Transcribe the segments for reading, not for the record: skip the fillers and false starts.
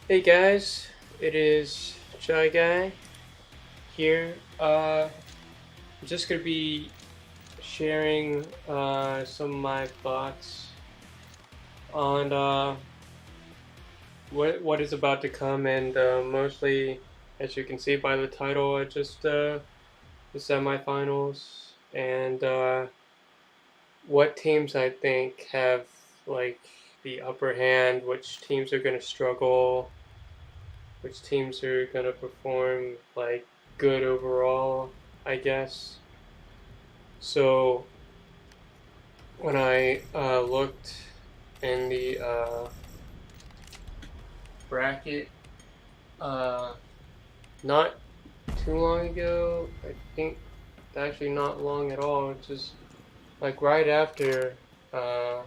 Hey guys, it is Shy Guy here. I'm just gonna be sharing some of my thoughts on what is about to come, and mostly, as you can see by the title, just the semifinals and what teams I think have like the upper hand, which teams are gonna struggle, which teams are gonna perform like good overall, I guess. So when I looked in the bracket, uh, not too long ago, I think actually not long at all, just like right after uh,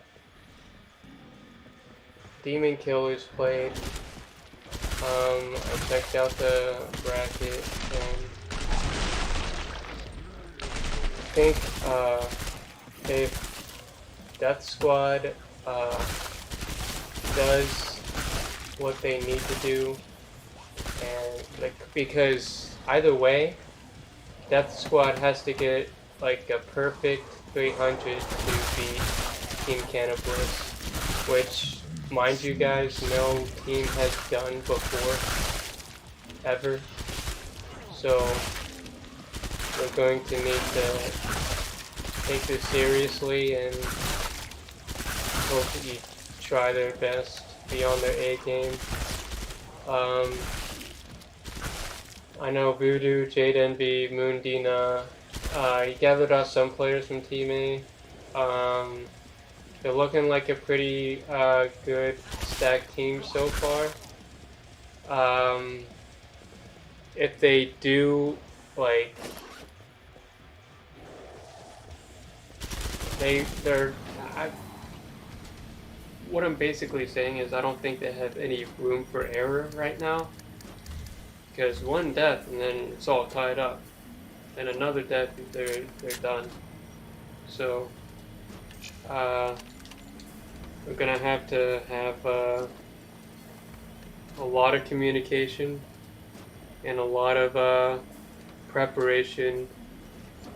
Demon Killers played, I checked out the bracket and think if Death Squad uh, does what they need to do, and like because either way, Death Squad has to get like a perfect 300 to beat Team Cannibals, which, mind you guys, no team has done before ever. So we're going to need to take this seriously and hopefully try their best beyond their A game. Um, I know Voodoo, Jade Envy, Moondina. He gathered out some players from Team A. They're looking like a pretty good stacked team so far. Um, if they do like they're I, what I'm basically saying is I don't think they have any room for error right now because one death and then it's all tied up, and another death they're done. So uh, we're gonna have to have a lot of communication and a lot of preparation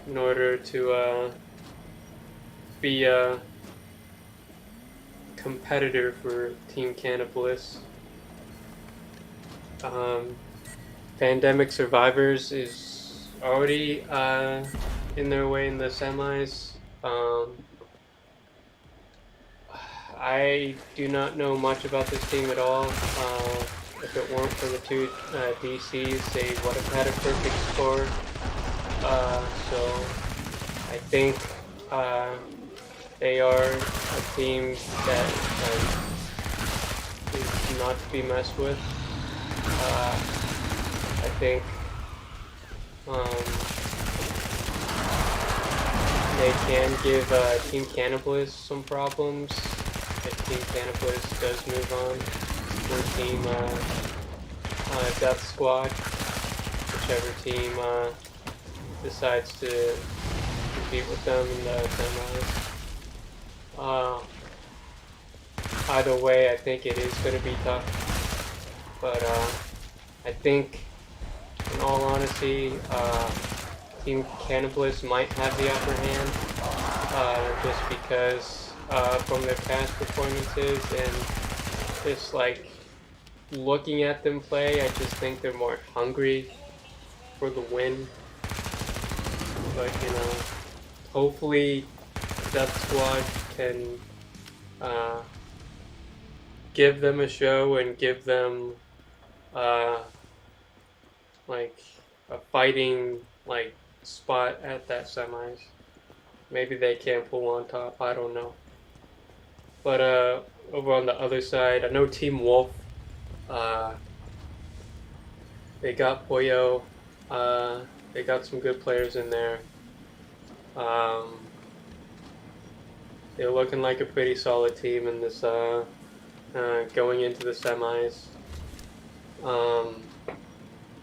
in order to be a competitor for Team Cannibalist. Um, Pandemic Survivors is already in their way in the semis. I do not know much about this team at all. If it weren't for the two DCs, they would have had a perfect score. So I think uh, they are a team that is not to be messed with. I think um, they can give Team Cannibalist some problems if Team Cannibalist does move on for Team Death Squad, whichever team decides to compete with them in the semis. Uh, Either way, I think it is going to be tough, but I think, in all honesty, Team Cannibalist might have the upper hand, just because from their past performances and just like looking at them play, I just think they're more hungry for the win. But hopefully Death Squad can uh, give them a show and give them uh, like a fighting like spot at that semis. Maybe they can pull on top. I don't know. But over on the other side, I know Team Wolf. Uh, they got Poyo. Uh, they got some good players in there. Um, they're looking like a pretty solid team in this going into the semis. Um,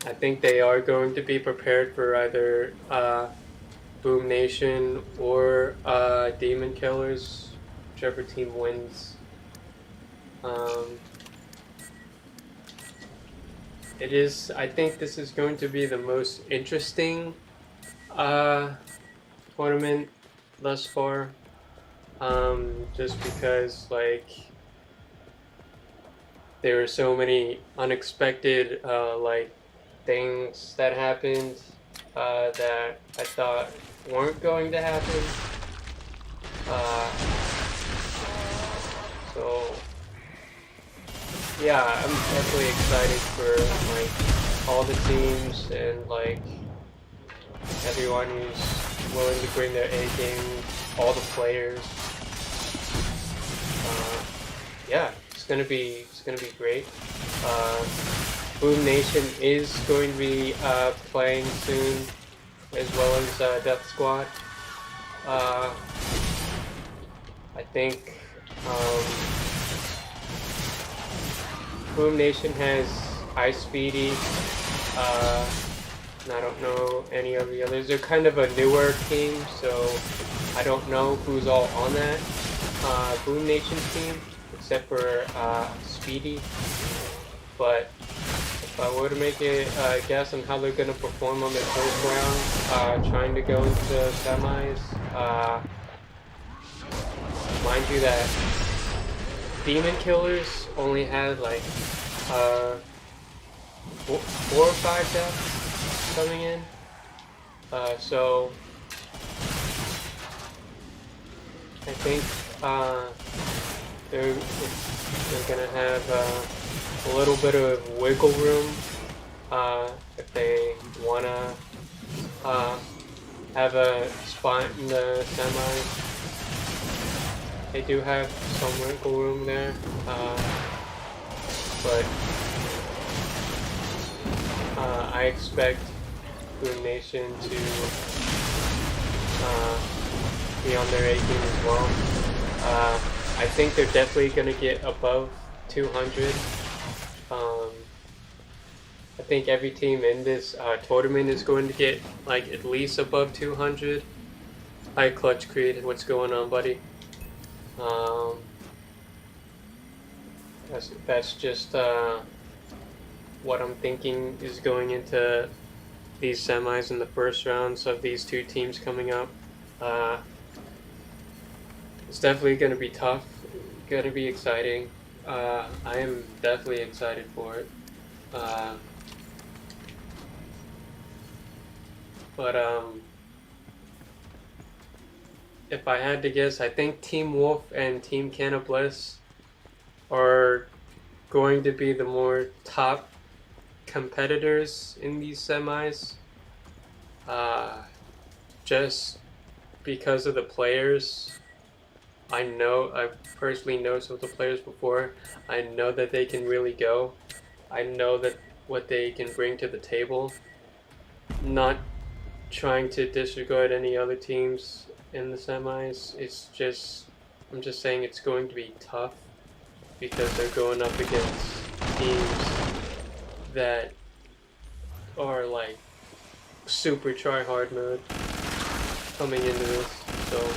I think they are going to be prepared for either Boom Nation or Demon Killers, whichever team wins. Um, it is. I think this is going to be the most interesting uh, tournament thus far. Just because like there were so many unexpected like things that happened that I thought weren't going to happen. Uh, so yeah, I'm definitely excited for like all the teams and like everyone who's willing to bring their A game, all the players. Uh, yeah, it's gonna be great. Uh, Boom Nation is going to be playing soon, as well as Death Squad. Uh, I think um, Boom Nation has Ice Speedy. And I don't know any of the others. They're kind of a newer team, so I don't know who's all on that Boom Nation team, except for Speedy. But if I were to make a guess on how they're going to perform on the first round, trying to go into the semis, mind you that Demon Killers only had like 4 or 5 deaths coming in. So I think they're gonna have a little bit of wiggle room if they wanna have a spot in the semis. They do have some wiggle room there, but I expect Boom Nation to be on their A game as well. I think they're definitely going to get above 200. I think every team in this tournament is going to get like at least above 200. Hi Clutch Creed, what's going on, buddy? That's just what I'm thinking is going into these semis in the first rounds of these two teams coming up. It's definitely going to be tough, going to be exciting. I am definitely excited for it. But if I had to guess, I think Team Wolf and Team Cannabliss are going to be the more top competitors in these semis. Just because of the players. I personally know some of the players before. I know that they can really go. I know that what they can bring to the table. Not trying to disregard any other teams in the semis. I'm just saying it's going to be tough because they're going up against teams that are like super try hard mode coming into this. So,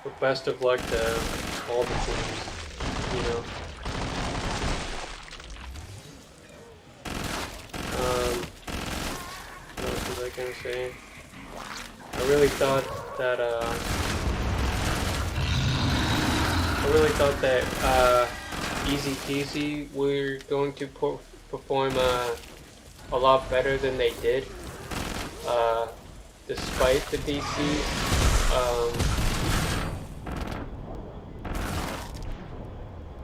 but best of luck to all the teams, you know. What else was I gonna say? I really thought Easy Peasy were going to perform a lot better than they did, despite the DCs.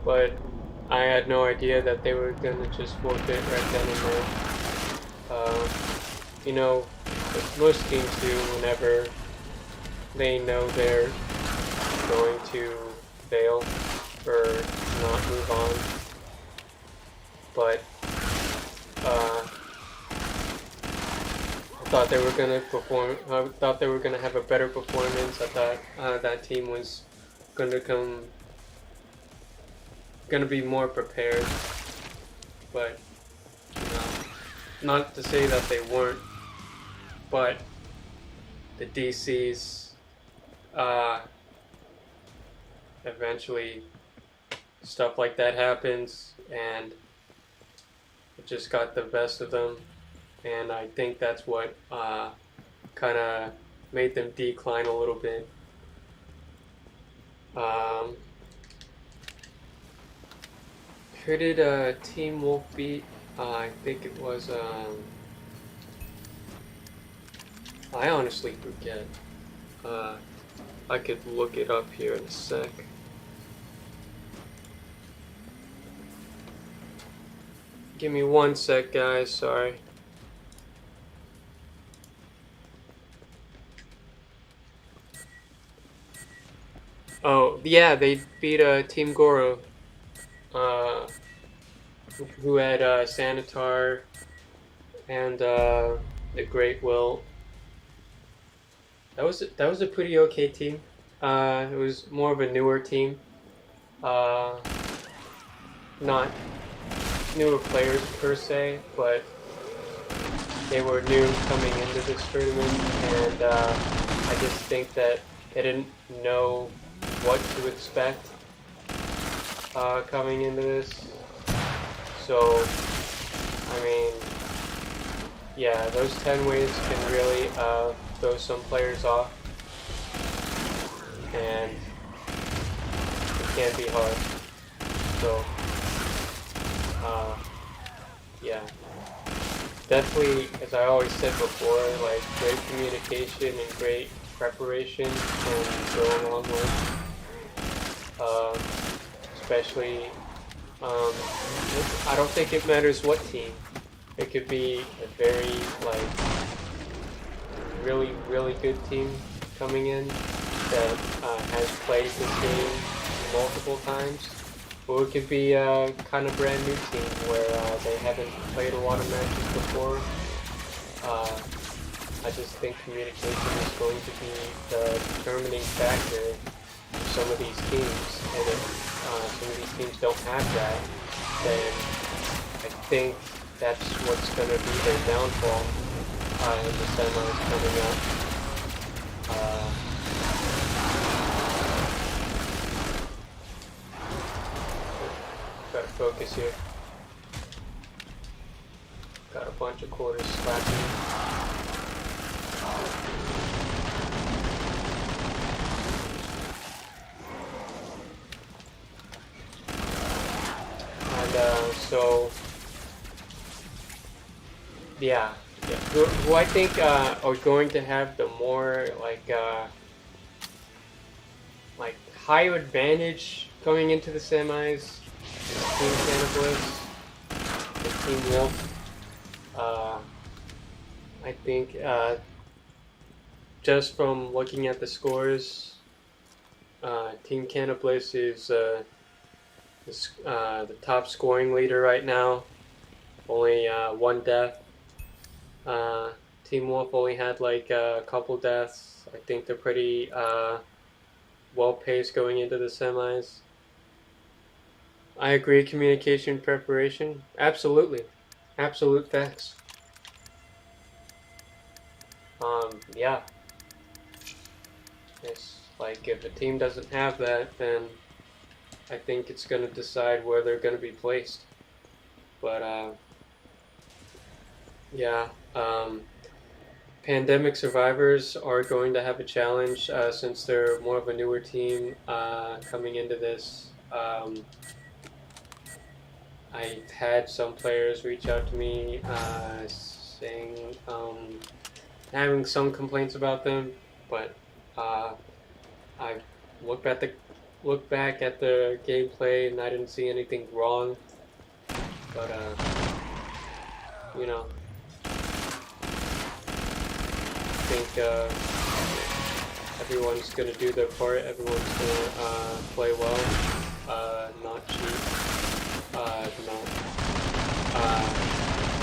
But I had no idea that they were gonna just forfeit right then and there. You know, most teams do whenever they know they're going to fail or not move on. But I thought they were gonna perform. I thought they were gonna have a better performance. I thought that team was gonna be more prepared. But you know, not to say that they weren't. But the DCs eventually stuff like that happens. and it just got the best of them. And I think that's what kind of made them decline a little bit. Who did Team Wolf beat? I think it was. I honestly forget. I could look it up here in a sec. Give me 1 sec, guys. Sorry. Oh, yeah, they beat Team Goro, who had Sanitar and the Great Will. That was a pretty okay team. It was more of a newer team. Not newer players per se, but they were new coming into this tournament, and I just think that they didn't know what to expect coming into this. So, I mean, yeah, those 10 waves can really throw some players off, and it can be hard. So, yeah, definitely, as I always said before, like, great communication and great preparation can go a long way. Especially, I don't think it matters what team. It could be a very, like, really good team coming in that has played this game multiple times. Or it could be a kind of brand new team where they haven't played a lot of matches before. I just think communication is going to be the determining factor for some of these teams. And if some of these teams don't have that, then I think that's what's going to be their downfall in the semis coming up. Gotta focus here. Got a bunch of quarters slapping. And so, yeah. Who I think are going to have the more like higher advantage coming into the semis is Team Cannibalists and Team Wolf. I think just from looking at the scores, Team Cannibalists is the top scoring leader right now. Only 1 death. Team Wolf only had like a couple deaths. I think they're pretty well paced going into the semis. I agree, communication, preparation. Absolutely. Absolute facts. Yeah. It's like if a team doesn't have that, then I think it's going to decide where they're going to be placed. But, yeah. Pandemic survivors are going to have a challenge since they're more of a newer team coming into this. I've had some players reach out to me saying having some complaints about them, but I looked back at the gameplay and I didn't see anything wrong. But you know, I think everyone's gonna do their part. Everyone's gonna play well, not cheat, not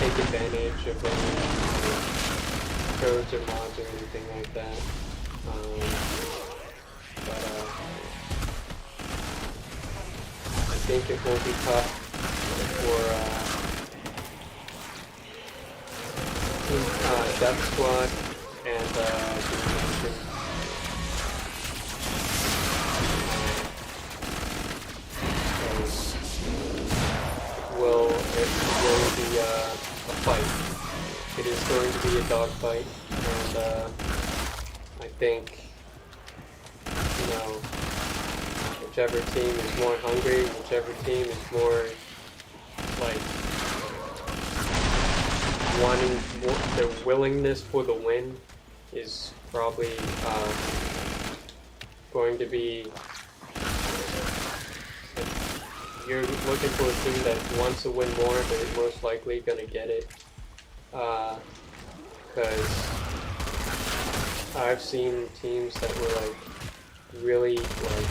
take advantage of any codes or mods or anything like that. But I think it will be tough for Death Squad and be a fight. It is going to be a dogfight, and I think, you know, whichever team is more hungry, whichever team is more like wanting more, their willingness for the win is probably going to be. If you're looking for a team that wants to win more, they're most likely gonna get it. Because I've seen teams that were like really like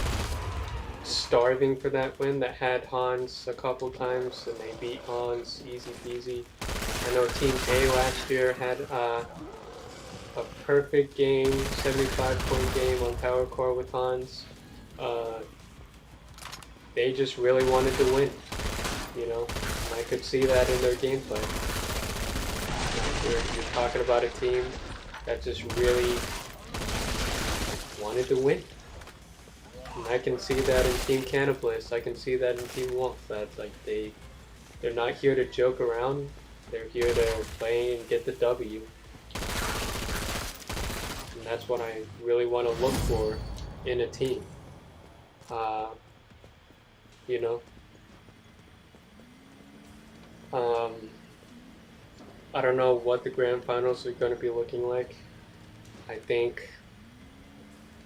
starving for that win, that had Hans a couple times and they beat Hans easy peasy. I know Team A last year had a perfect game, 75-point game on Power Core with Hans. They just really wanted to win, you know. I could see that in their gameplay. You're talking about a team that just really wanted to win. And I can see that in Team Cannibalist. I can see that in Team Wolf. That like they're not here to joke around. They're here to play and get the W. And that's what I really want to look for in a team. You know. I don't know what the grand finals are going to be looking like. I think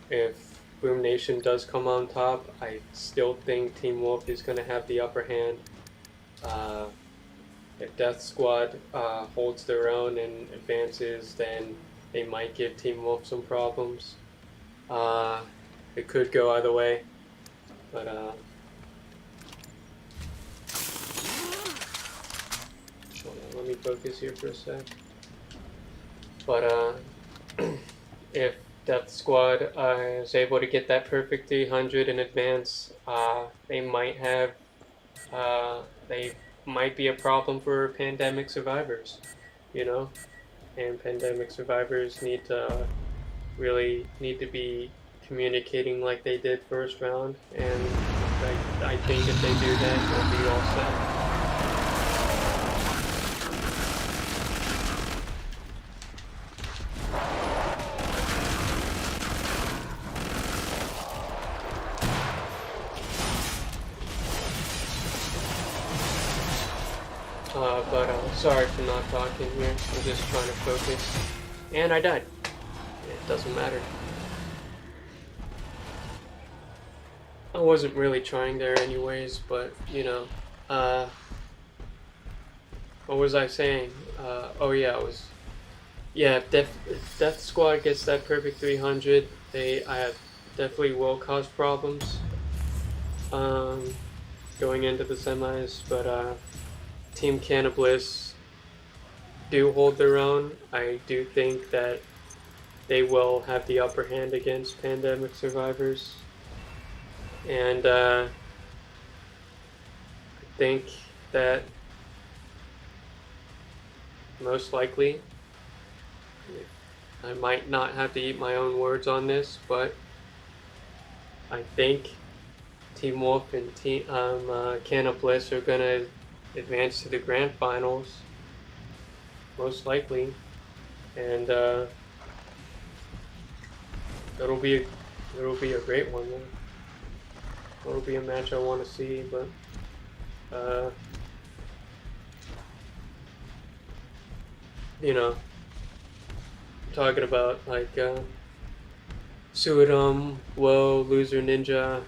if Boom Nation does come on top, I still think Team Wolf is going to have the upper hand. If Death Squad holds their own and advances, then they might give Team Wolf some problems. It could go either way, but let me focus here for a sec. But if Death Squad is able to get that perfect 300 in advance, they might be a problem for Pandemic survivors, you know? And Pandemic survivors need to be communicating like they did first round, and I think if they do that, they'll be all set. Sorry for not talking here. I'm just trying to focus. And I died. It doesn't matter. I wasn't really trying there anyways, but, you know. What was I saying? Oh yeah, if Death Squad gets that perfect 300, I definitely will cause problems going into the semis, but Team Cannibalist do hold their own. I do think that they will have the upper hand against Pandemic survivors. And I think that most likely, I might not have to eat my own words on this, but I think Team Wolf and Team Cannibalist are going to advance to the grand finals, most likely, and it'll be a great one. It'll be a match I want to see, but you know, talking about like Suidum, Woe, Loser Ninja,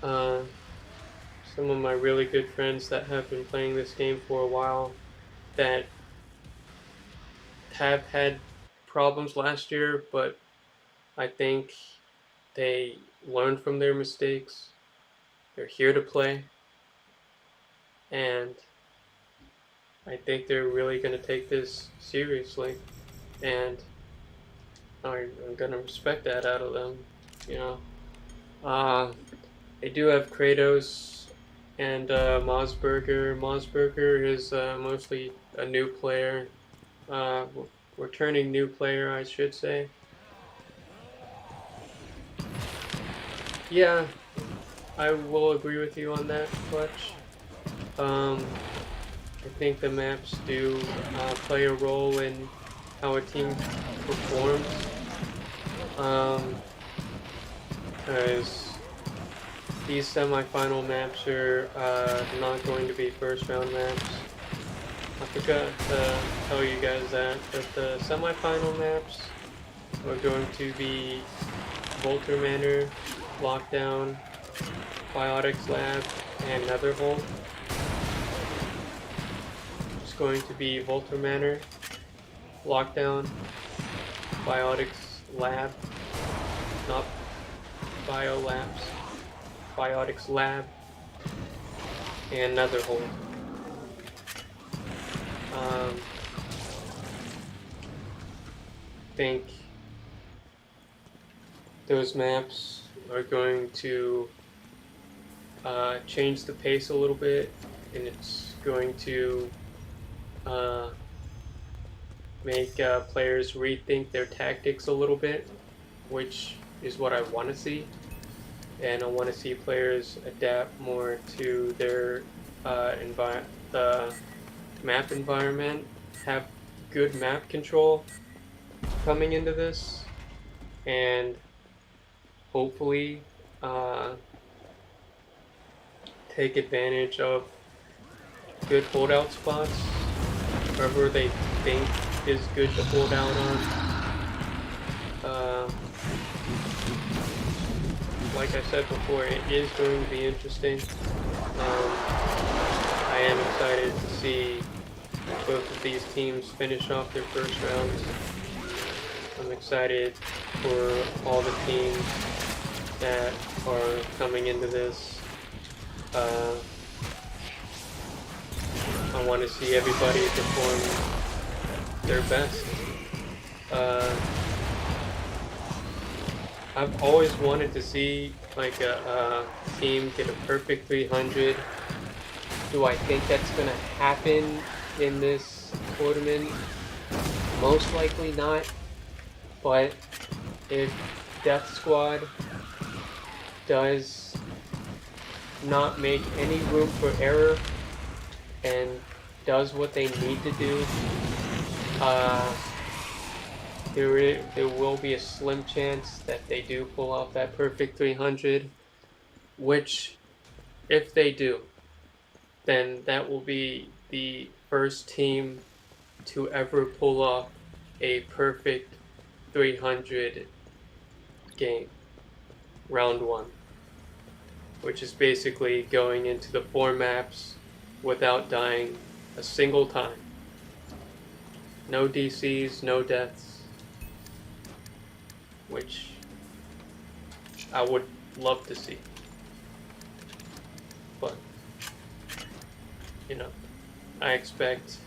some of my really good friends that have been playing this game for a while that have had problems last year, but I think they learned from their mistakes. They're here to play, and I think they're really going to take this seriously, and I'm going to respect that out of them, you know. They do have Kratos and Mossberger. Mossberger is mostly a new player, returning new player, I should say. Yeah, I will agree with you on that, Clutch. I think the maps do play a role in how a team performs. Because these semifinal maps are not going to be first round maps. I forgot to tell you guys that, but the semifinal maps are going to be Volter Manor, Lockdown, Biotics Lab, and Netherhold. It's going to be Volter Manor, Lockdown, Biotics Lab, not Biolabs, Biotics Lab, and Netherhold. I think those maps are going to change the pace a little bit, and it's going to make players rethink their tactics a little bit, which is what I want to see. And I want to see players adapt more to their the map environment, have good map control coming into this, and hopefully take advantage of good holdout spots wherever they think is good to hold out on. Like I said before, it is going to be interesting. I am excited to see both of these teams finish off their first rounds. I'm excited for all the teams that are coming into this. I want to see everybody perform their best. I've always wanted to see like a team get a perfect 300. Do I think that's going to happen in this tournament? Most likely not. But if Death Squad does not make any room for error and does what they need to do, there will be a slim chance that they do pull off that perfect 300, which, if they do, then that will be the first team to ever pull off a perfect 300 game, round one, which is basically going into the 4 maps without dying a single time. No DCs, no deaths, which I would love to see. But, I expect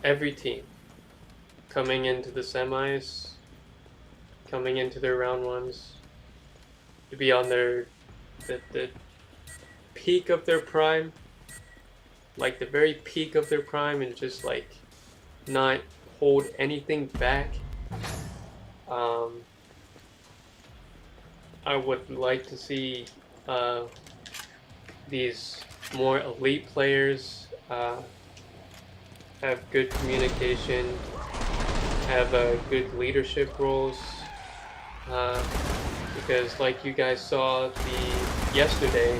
every team coming into the semis, coming into their round ones, to be on the peak of their prime, like the very peak of their prime, and just like not hold anything back. I would like to see these more elite players have good communication, have good leadership roles, because like you guys saw yesterday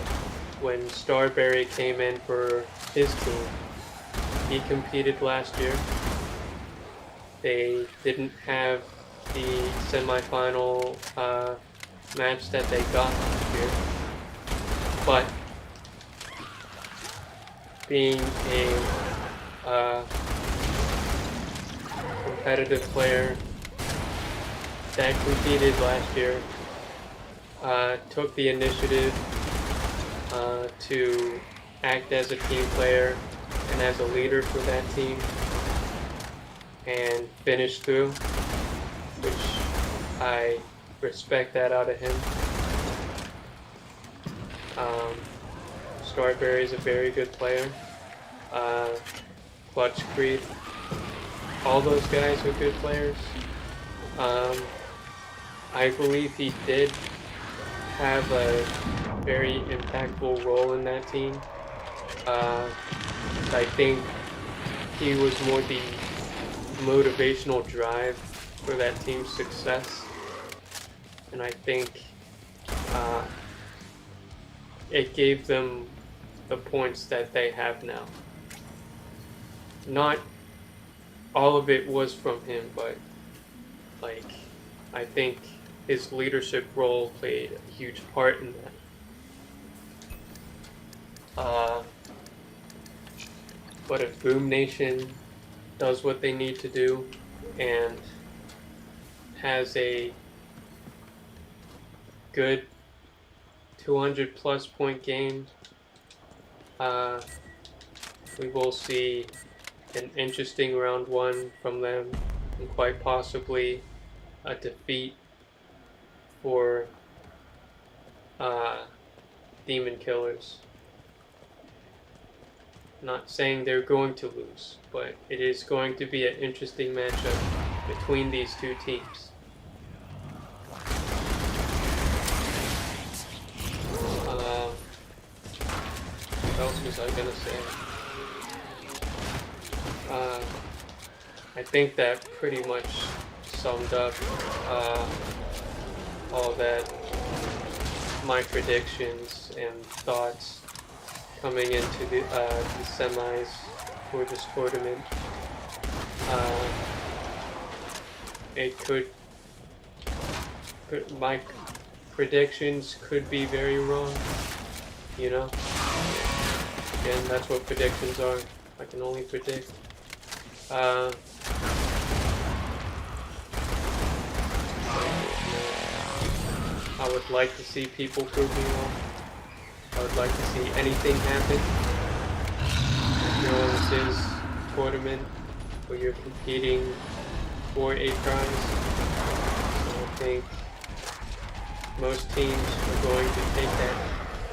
when Starberry came in for his team, he competed last year. They didn't have the semifinal match that they got last year, but being a competitive player that competed last year, took the initiative to act as a team player and as a leader for that team, and finish through, which I respect that out of him. Starberry is a very good player. Clutch Creed, all those guys are good players. I believe he did have a very impactful role in that team. I think he was more the motivational drive for that team's success. And I think it gave them the points that they have now. Not all of it was from him, but like I think his leadership role played a huge part in that. But if Boom Nation does what they need to do and has a good 200 plus point game, we will see an interesting round one from them and quite possibly a defeat for Demon Killers. Not saying they're going to lose, but it is going to be an interesting matchup between these two teams. What else was I gonna say? I think that pretty much summed up all that, my predictions and thoughts coming into the semis for this tournament. My predictions could be very wrong, you know? Again, that's what predictions are. I can only predict. I would like to see people prove me wrong. I would like to see anything happen. You know, this is a tournament where you're competing for a prize. So I think most teams are going to take that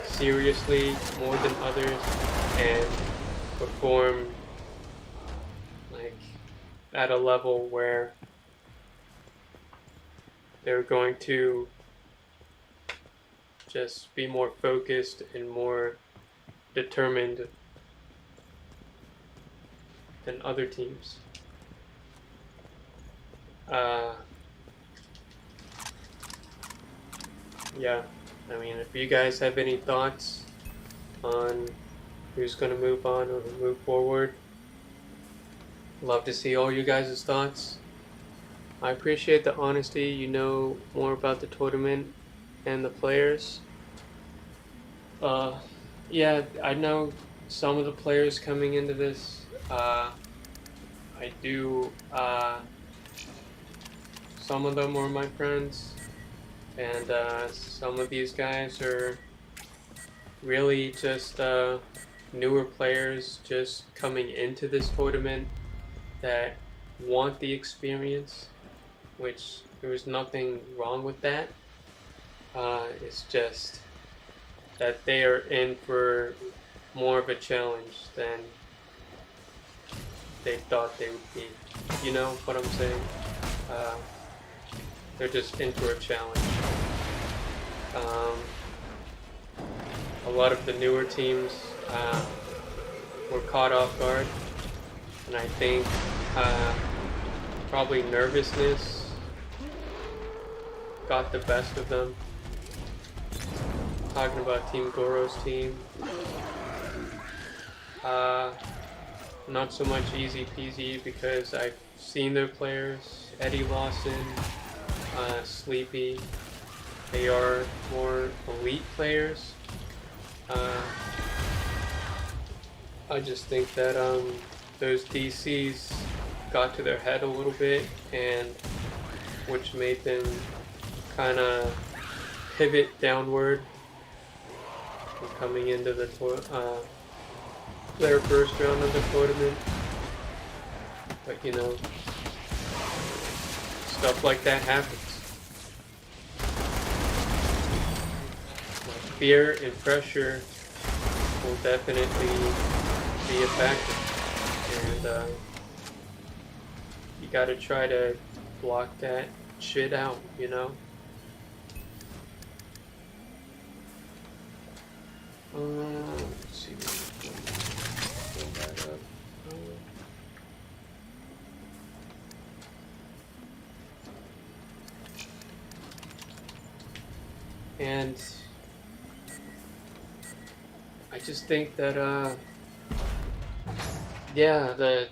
seriously more than others and perform like at a level where they're going to just be more focused and more determined than other teams. Yeah, I mean, if you guys have any thoughts on who's going to move on or move forward, love to see all you guys' thoughts. I appreciate the honesty. You know more about the tournament and the players. Yeah, I know some of the players coming into this. I do. Some of them are my friends, and some of these guys are really just newer players just coming into this tournament that want the experience, which there was nothing wrong with that. It's just that they are in for more of a challenge than they thought they would be. You know what I'm saying? They're just in for a challenge. A lot of the newer teams were caught off guard, and I think probably nervousness got the best of them. Talking about Team Goro's team. Not so much easy peasy because I've seen their players. Eddie Lawson, Sleepy. They are more elite players. I just think that those DCs got to their head a little bit, and which made them kind of pivot downward coming into the their first round of the tournament. But you know, stuff like that happens. Fear and pressure will definitely be a factor, and you gotta try to block that shit out, you know? Let's see. Pull that up. And I just think that, yeah, the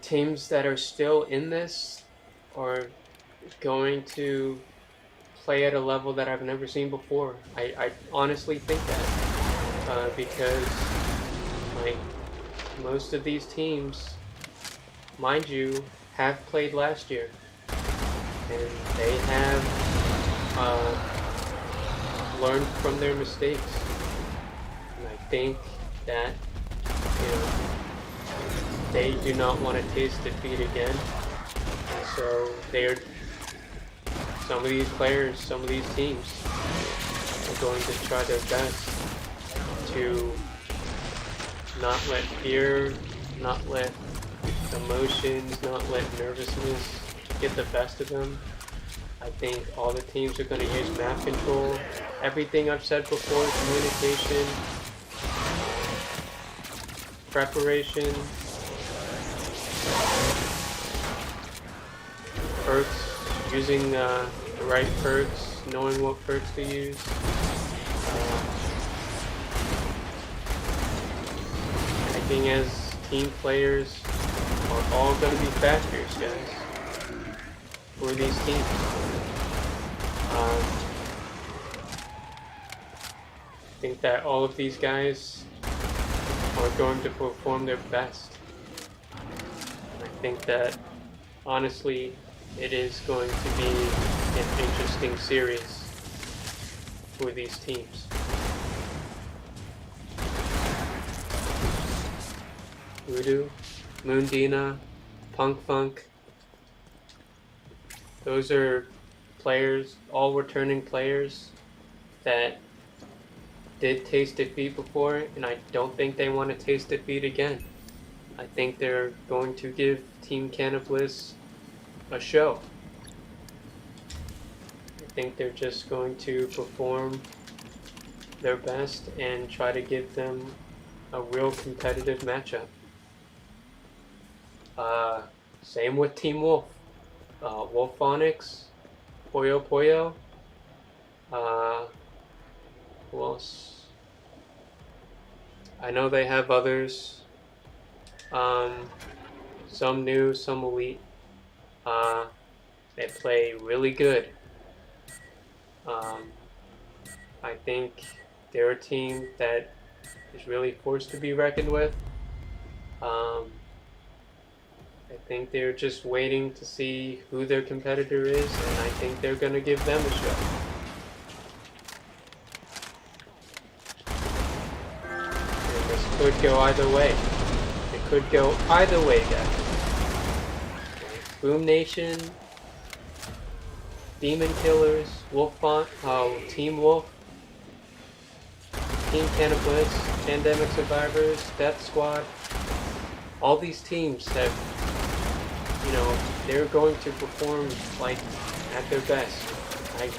teams that are still in this are going to play at a level that I've never seen before. I honestly think that because like most of these teams, mind you, have played last year, and they have learned from their mistakes. And I think that, you know, they do not want to taste defeat again. And so some of these players, some of these teams are going to try their best to not let fear, not let emotions, not let nervousness get the best of them. I think all the teams are going to use map control. Everything I've said before, communication, preparation, perks, using the right perks, knowing what perks to use. Acting as team players are all going to be factors, guys, for these teams. I think that all of these guys are going to perform their best. I think that, honestly, it is going to be an interesting series for these teams. Voodoo, Moondina, Punk Funk, those are players, all returning players that did taste defeat before, and I don't think they want to taste defeat again. I think they're going to give Team Cannibalists a show. I think they're just going to perform their best and try to give them a real competitive matchup. Same with Team Wolf. Wolfonics, Puyo Puyo. Who else? I know they have others. Some new, some elite. They play really good. I think they're a team that is really forced to be reckoned with. I think they're just waiting to see who their competitor is, and I think they're going to give them a show. And this could go either way. It could go either way, guys. Boom Nation, Demon Killers, Team Wolf, Team Cannibalists, Pandemic Survivors, Death Squad. All these teams have, they're going to perform like at their best. I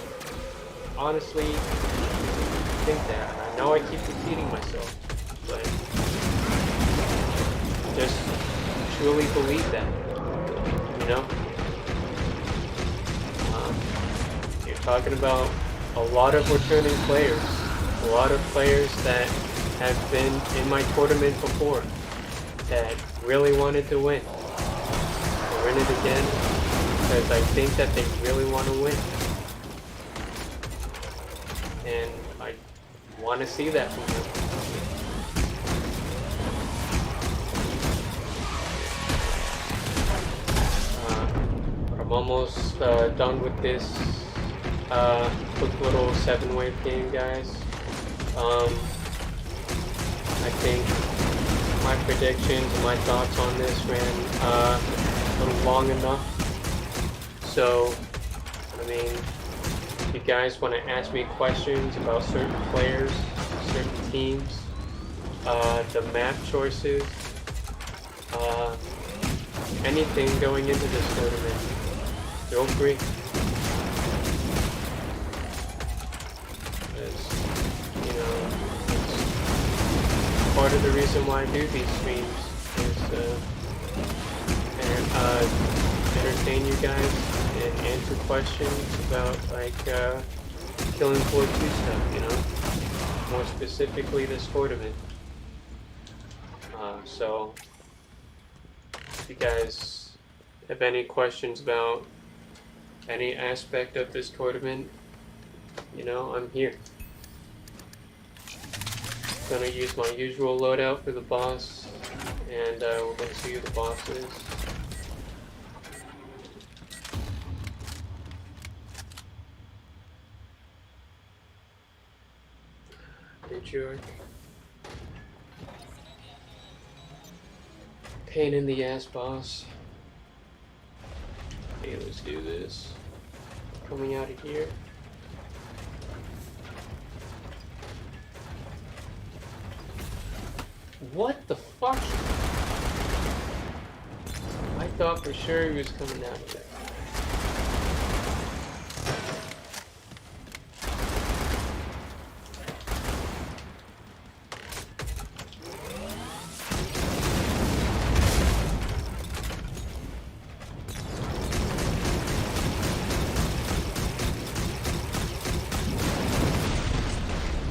honestly think that. I know I keep repeating myself, but just truly believe that. You're talking about a lot of returning players, a lot of players that have been in my tournament before that really wanted to win. They're in it again because I think that they really want to win. And I want to see that from them. I'm almost done with this quick little 7-wave game, guys. I think my predictions and my thoughts on this ran a little long enough. So, if you guys want to ask me questions about certain players, certain teams, the map choices, anything going into this tournament, feel free. Part of the reason why I do these streams is entertain you guys and answer questions about Killing Floor 2 stuff, you know? More specifically this tournament. So, if you guys have any questions about any aspect of this tournament, you know, I'm here. Gonna use my usual loadout for the boss, and we're gonna see who the boss is. Patriarch. Pain in the ass boss. Okay, let's do this. Coming out of here. What the fuck? I thought for sure he was coming out of there.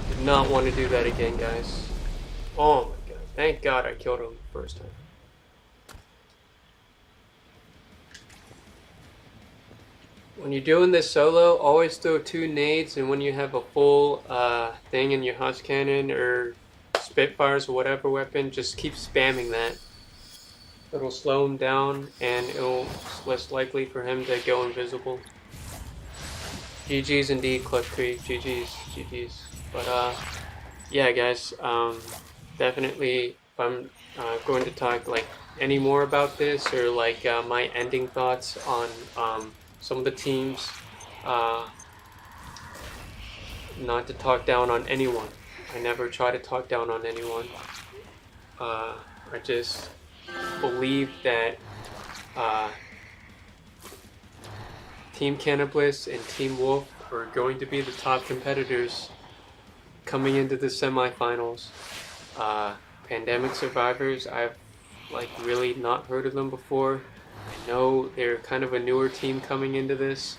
Did not want to do that again, guys. Oh my god. Thank god I killed him the first time. When you're doing this solo, always throw 2 nades, and when you have a full thing in your Husk Cannon or Spitfires or whatever weapon, just keep spamming that. It'll slow him down, and it's less likely for him to go invisible. GG's indeed, Cliff Creek. GG's. But yeah, guys. Definitely, if I'm going to talk like any more about this, or like my ending thoughts on some of the teams, not to talk down on anyone. I never try to talk down on anyone. I just believe that Team Cannibalist and Team Wolf are going to be the top competitors coming into the semifinals. Pandemic Survivors, I've like really not heard of them before. I know they're kind of a newer team coming into this.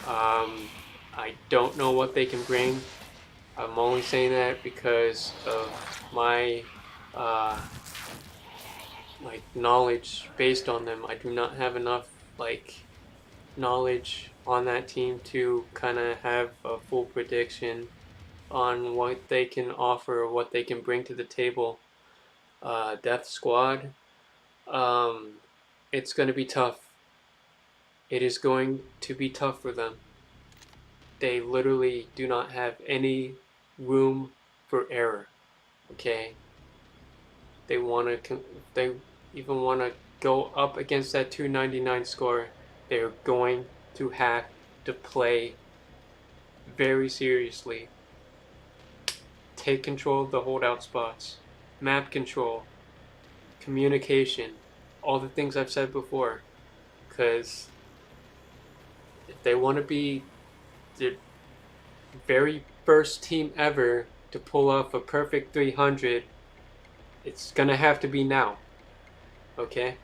I don't know what they can bring. I'm only saying that because of my like knowledge based on them. I do not have enough like knowledge on that team to kind of have a full prediction on what they can offer or what they can bring to the table. Death Squad, it's going to be tough. It is going to be tough for them. They literally do not have any room for error. Okay, they even want to go up against that 299 score. They're going to have to play very seriously. Take control of the holdout spots, map control, communication, all the things I've said before. Because if they want to be the very first team ever to pull off a perfect 300, it's gonna have to be now. Okay?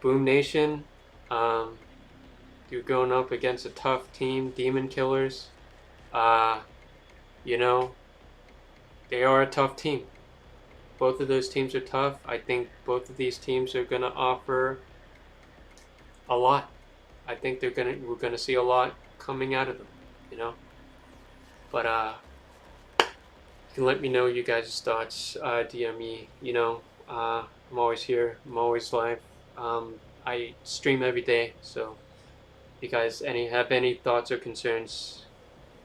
Boom Nation, you're going up against a tough team, Demon Killers. You know, they are a tough team. Both of those teams are tough. I think both of these teams are gonna offer a lot. I think we're gonna see a lot coming out of them, you know. But you can let me know you guys' thoughts. DM me. You know, I'm always here. I'm always live. I stream every day, so if you guys have any thoughts or concerns,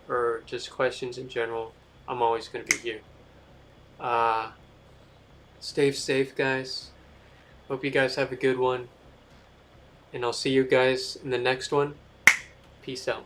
or just questions in general, I'm always gonna be here. Stay safe, guys. Hope you guys have a good one. And I'll see you guys in the next one. Peace out.